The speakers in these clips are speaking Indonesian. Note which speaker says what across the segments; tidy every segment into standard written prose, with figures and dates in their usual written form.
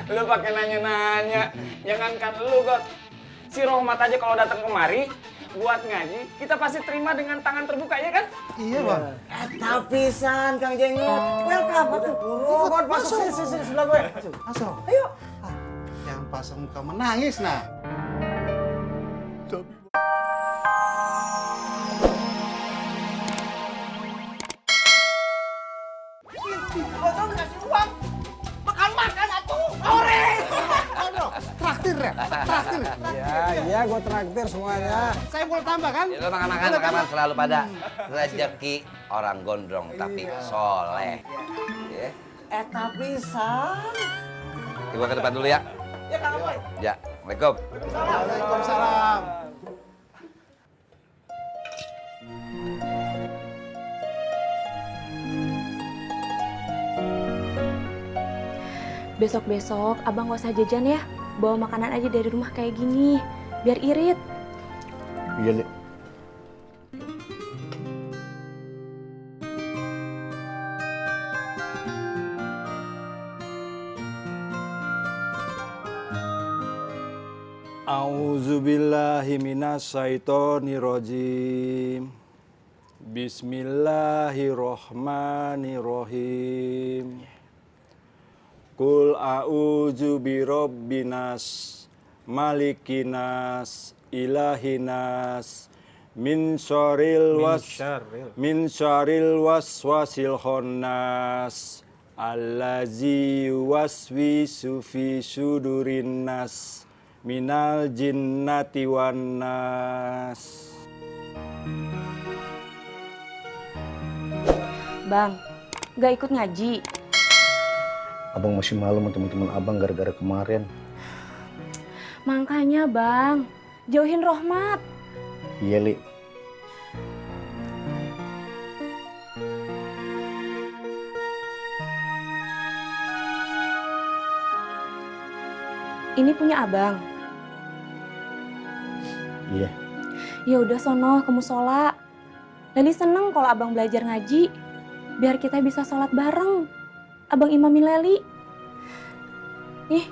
Speaker 1: Lu pakai nanya-nanya. Jangankan lu, God. Si Rohmat aja kalau datang kemari buat ngaji, kita pasti terima dengan tangan terbuka, ya kan?
Speaker 2: Iya, Bang.
Speaker 3: Tapisan Kang Jenggot. Welcome. Ikut masuk sini sebelah gue.
Speaker 2: Masuk.
Speaker 3: Ayo.
Speaker 2: Jangan pasang muka menangis, nah.
Speaker 3: Abang ngasih uang. Makan atuh. Ore.
Speaker 2: Traktir ya? Traktir.
Speaker 4: Iya, gue traktir semuanya.
Speaker 2: Saya boleh tambah kan?
Speaker 5: Itu makanan selalu pada rezeki orang gondrong tapi soleh. Ya.
Speaker 3: Tapisan.
Speaker 5: Coba ke depan dulu ya.
Speaker 3: Ya Kang Boy.
Speaker 5: Ya, Assalamualaikum.
Speaker 2: Waalaikumsalam.
Speaker 6: Besok-besok abang gak usah jajan ya. Bawa makanan aja dari rumah kayak gini. Biar irit.
Speaker 2: Iya, Lek.
Speaker 4: A'udzubillahiminasyaitonirrajim. Bismillahirrohmanirrohim. Qul a'udzu birabbinas, malikinas, ilahinas, min syarril waswasil khannas, allazi yuwaswisu fi sudurin nas, minal jinnati wan nas.
Speaker 6: Bang, gak ikut ngaji?
Speaker 2: Abang masih malu sama teman-teman abang gara-gara kemarin.
Speaker 6: Makanya bang, jauhin Rohmat.
Speaker 2: Iya, Li.
Speaker 6: Ini punya abang.
Speaker 2: Iya.
Speaker 6: Ya udah sono ke musola. Leli seneng kalau abang belajar ngaji. Biar kita bisa sholat bareng. Abang imamin Leli. Nih.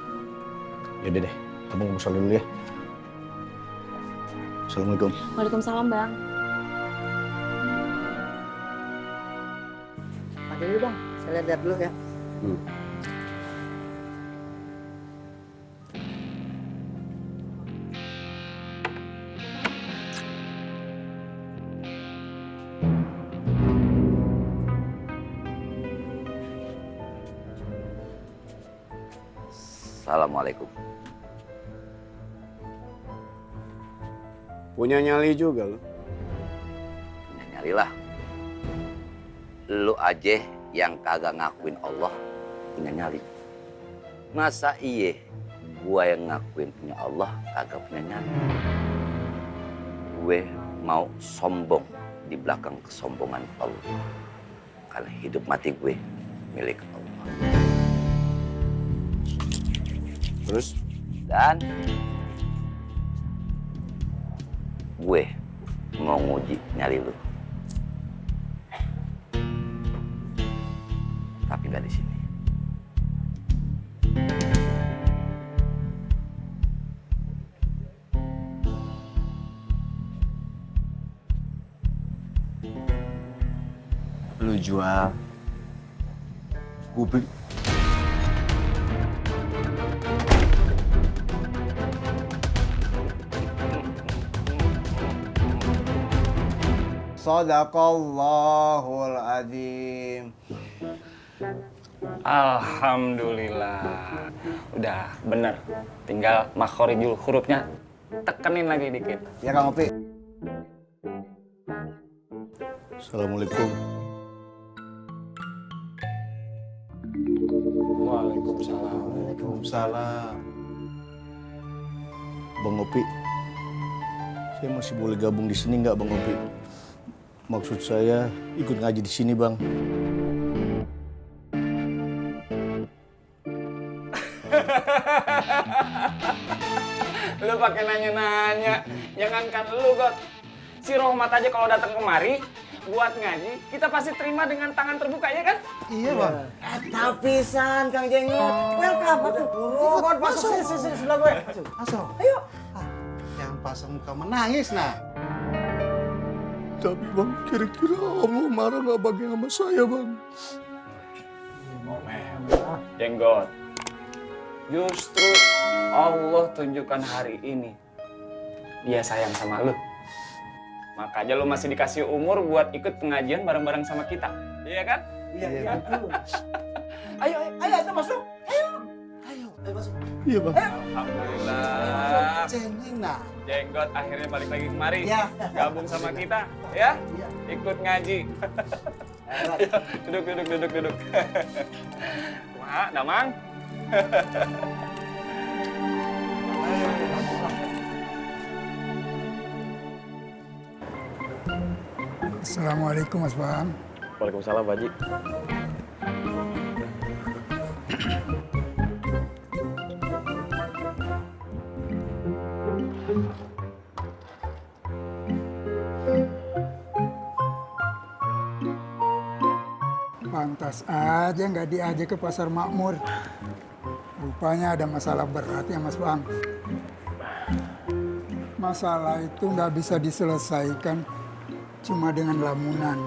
Speaker 2: Yaudah deh, abang mau sholat dulu ya. Assalamualaikum.
Speaker 6: Waalaikumsalam bang.
Speaker 3: Pakai dulu Bang. Saya lihat dulu ya.
Speaker 5: Assalamualaikum.
Speaker 4: Punya nyali juga lu.
Speaker 5: Ya, nyarilah. Lu aja yang kagak ngakuin Allah punya nyali. Masa iye gua yang ngakuin punya Allah kagak punya nyali? Gue mau sombong di belakang kesombongan Allah. Karena hidup mati gue milik Allah.
Speaker 4: Terus?
Speaker 5: Dan gue mau nguji nyali lu. Tapi gak di sini.
Speaker 7: Lu jual, gue beli.
Speaker 4: Shadaqallahul adzim. Alhamdulillah. Udah bener. Tinggal makhorijul hurufnya tekenin lagi dikit.
Speaker 2: Ya Kang Opi. Assalamualaikum.
Speaker 4: Waalaikumsalam.
Speaker 2: Waalaikumsalam. Bang Opi, saya masih boleh gabung di sini nggak Bang Opi? Maksud saya ikut ngaji di sini Bang.
Speaker 1: Lu pakai nanya-nanya. Jangankan lu, God. Si Rohmat aja kalau datang kemari buat ngaji, kita pasti terima dengan tangan terbuka, ya kan?
Speaker 7: Iya bang.
Speaker 3: Tapisan Kang Jenggot. Welcome atuh guru. Buat masuk sini sebelah gue.
Speaker 7: Masuk.
Speaker 3: Ayo.
Speaker 7: Jangan pasang muka menangis nah.
Speaker 2: Tapi bang, kira-kira Allah marah nggak bagi sama saya bang?
Speaker 1: Jenggot. Justru Allah tunjukkan hari ini Dia sayang sama lu. Makanya lu masih dikasih umur buat ikut pengajian bareng-bareng sama kita. Iya kan?
Speaker 3: Iya. Ayo kita masuk. Ayo masuk.
Speaker 2: Iya bang.
Speaker 1: Alhamdulillah.
Speaker 7: Cengeng nah.
Speaker 1: Jenggot akhirnya balik lagi kemari.
Speaker 3: Iya.
Speaker 1: Gabung sama kita, ya? Ikut ngaji. Duduk. Kumaha, Damang?
Speaker 8: Assalamualaikum Mas Bang.
Speaker 4: Waalaikumsalam, Pak Haji.
Speaker 8: Pantas aja nggak diajak ke pasar makmur. Rupanya ada masalah berat ya Mas Bang. Masalah itu nggak bisa diselesaikan cuma dengan lamunan.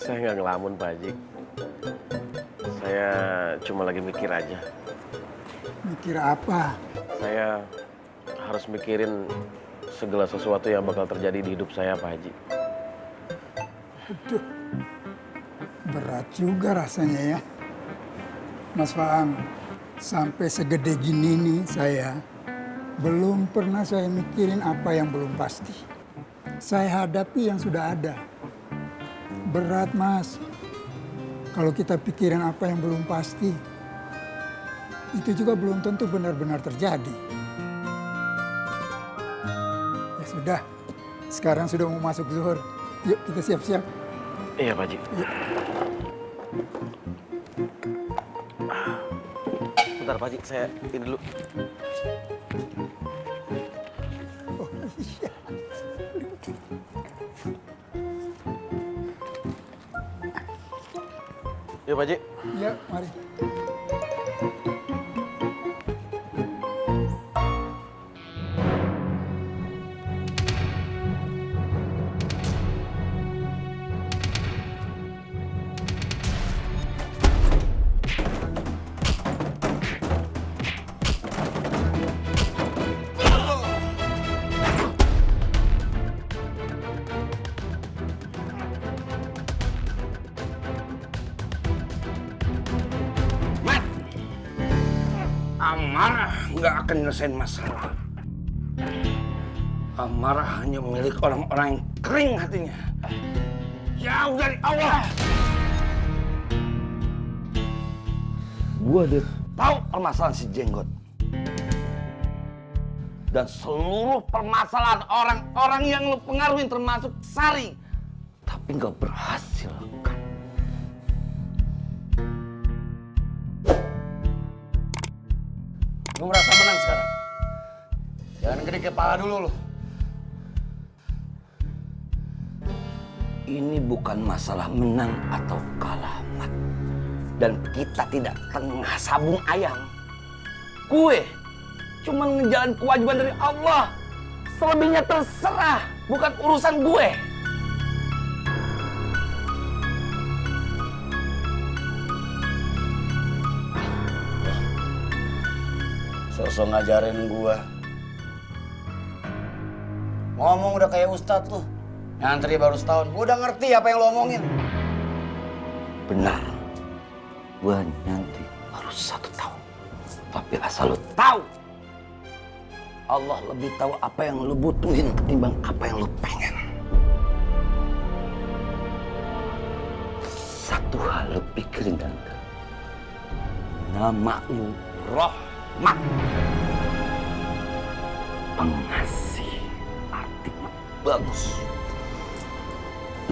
Speaker 9: Saya nggak ngelamun, Pak Haji. Saya cuma lagi mikir aja.
Speaker 8: Mikir apa?
Speaker 9: Saya harus mikirin segala sesuatu yang bakal terjadi di hidup saya, Pak Haji.
Speaker 8: Aduh, berat juga rasanya ya. Mas Faang, sampai segede gini nih saya, belum pernah saya mikirin apa yang belum pasti. Saya hadapi yang sudah ada. Berat Mas, kalau kita pikirin apa yang belum pasti, itu juga belum tentu benar-benar terjadi. Ya sudah, sekarang sudah mau masuk zuhur. Yuk kita siap-siap.
Speaker 9: Iya, Pak Haji.
Speaker 8: Yuk.
Speaker 9: Bentar, Pak Haji. Saya ini dulu.
Speaker 8: Oh iya.
Speaker 9: Yuk, Pak Haji.
Speaker 8: Ya, mari.
Speaker 2: Amarah nggak akan nyelesain masalah. Amarah hanya milik orang-orang yang kering hatinya. Jauh dari Allah. Gua udah tahu permasalahan si Jenggot. Dan seluruh permasalahan orang-orang yang lu pengaruhin termasuk Sari. Tapi nggak berhasil kan. Gue merasa menang sekarang. Jangan gede kepala dulu lo. Ini bukan masalah menang atau kalah, Mat. Dan kita tidak tengah sabung ayam. Gue cuma ngejalan kewajiban dari Allah. Selebihnya terserah, bukan urusan gue. Sosok ngajarin gua. Ngomong udah kayak ustadz lu. Ngantri baru setahun. Gua udah ngerti apa yang lu omongin. Benar. Gua nyantri baru 1 tahun. Tapi asal lu tahu. Allah lebih tahu apa yang lu butuhin ketimbang apa yang lu pengen. Satu hal lu pikirin dan nama lu Rohmat. Pengasih, artinya bagus.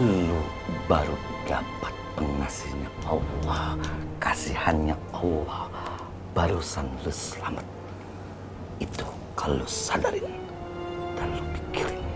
Speaker 2: Lu baru dapat pengasihnya Allah, kasihannya Allah. Barusan lu selamat. Itu kalau lu sadarin. dan lu pikirin